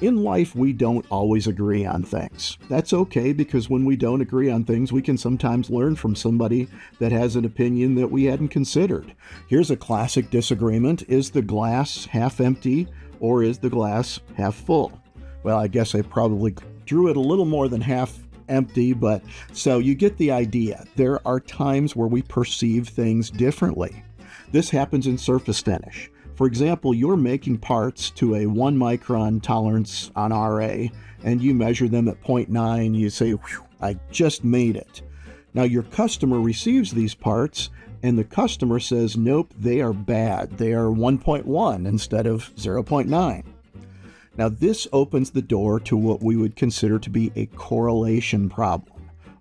In life, we don't always agree on things. That's okay, because when we don't agree on things, we can sometimes learn from somebody that has an opinion that we hadn't considered. Here's a classic disagreement. Is the glass half empty or is the glass half full? Well, I guess I probably drew it a little more than half empty, but so you get the idea. There are times where we perceive things differently. This happens in surface finish. For example, you're making parts to a 1 micron tolerance on RA, and you measure them at 0.9. You say, "Whew, I just made it." Now your customer receives these parts, and the customer says, "Nope, they are bad. They are 1.1 instead of 0.9. Now this opens the door to what we would consider to be a correlation problem.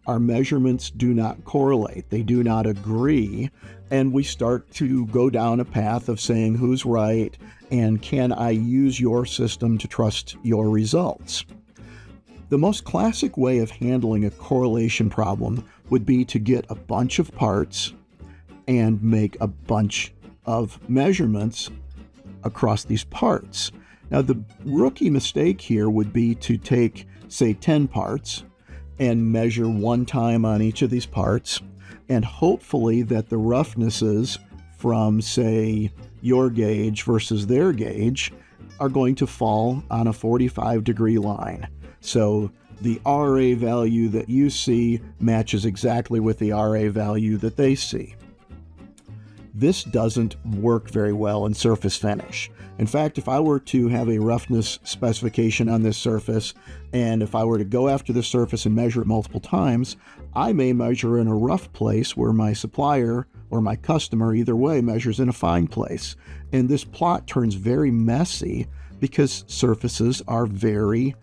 Our measurements do not correlate, they do not agree, and we start to go down a path of saying who's right and can I use your system to trust your results. The most classic way of handling a correlation problem would be to get a bunch of parts and make a bunch of measurements across these parts. Now the rookie mistake here would be to take, say, 10 parts and measure one time on each of these parts, and hopefully that the roughnesses from, say, your gauge versus their gauge are going to fall on a 45-degree line. So the RA value that you see matches exactly with the RA value that they see. This doesn't work very well in surface finish. In fact, if I were to have a roughness specification on this surface, and if I were to go after the surface and measure it multiple times, I may measure in a rough place where my supplier or my customer, either way, measures in a fine place. And this plot turns very messy because surfaces are very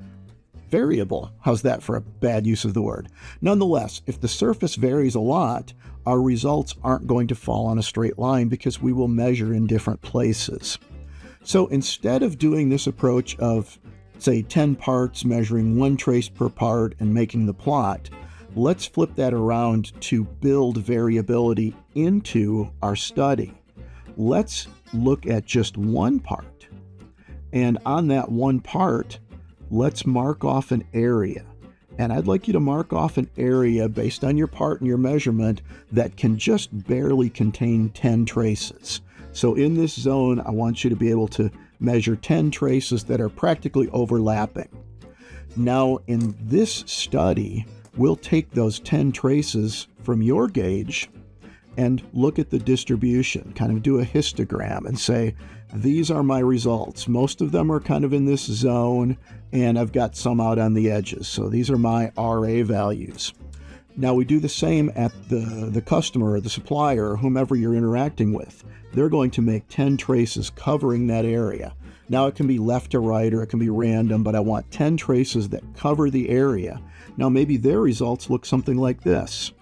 variable. How's that for a bad use of the word? Nonetheless, if the surface varies a lot, our results aren't going to fall on a straight line because we will measure in different places. So instead of doing this approach of, say, 10 parts, measuring 1 trace per part and making the plot, let's flip that around to build variability into our study. Let's look at just one part. And on that one part, let's mark off an area. And I'd like you to mark off an area based on your part and your measurement that can just barely contain 10 traces. So in this zone, I want you to be able to measure 10 traces that are practically overlapping. Now, in this study, we'll take those 10 traces from your gauge and look at the distribution, kind of do a histogram and say, these are my results. Most of them are kind of in this zone, and I've got some out on the edges. So these are my RA values. Now we do the same at the customer or the supplier or whomever you're interacting with. They're going to make 10 traces covering that area. Now it can be left to right or it can be random, but I want 10 traces that cover the area. Now maybe their results look something like this.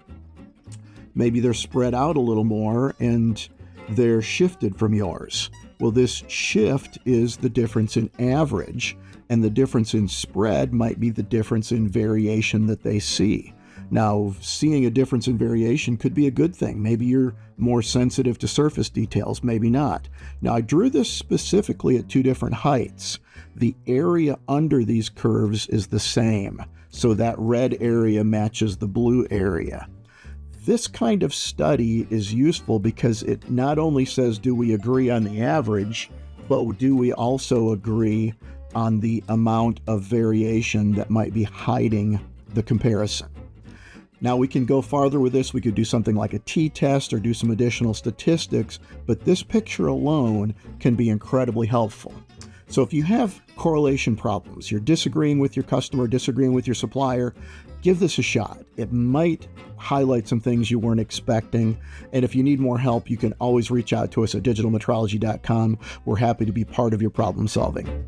Maybe they're spread out a little more and they're shifted from yours. Well, this shift is the difference in average, and the difference in spread might be the difference in variation that they see. Now, seeing a difference in variation could be a good thing. Maybe you're more sensitive to surface details, maybe not. Now, I drew this specifically at 2 different heights. The area under these curves is the same, so that red area matches the blue area. This kind of study is useful because it not only says, do we agree on the average, but do we also agree on the amount of variation that might be hiding the comparison. Now we can go farther with this. We could do something like a t-test or do some additional statistics, but this picture alone can be incredibly helpful. So if you have correlation problems, you're disagreeing with your customer, disagreeing with your supplier, give this a shot. It might highlight some things you weren't expecting. And if you need more help, you can always reach out to us at digitalmetrology.com. We're happy to be part of your problem solving.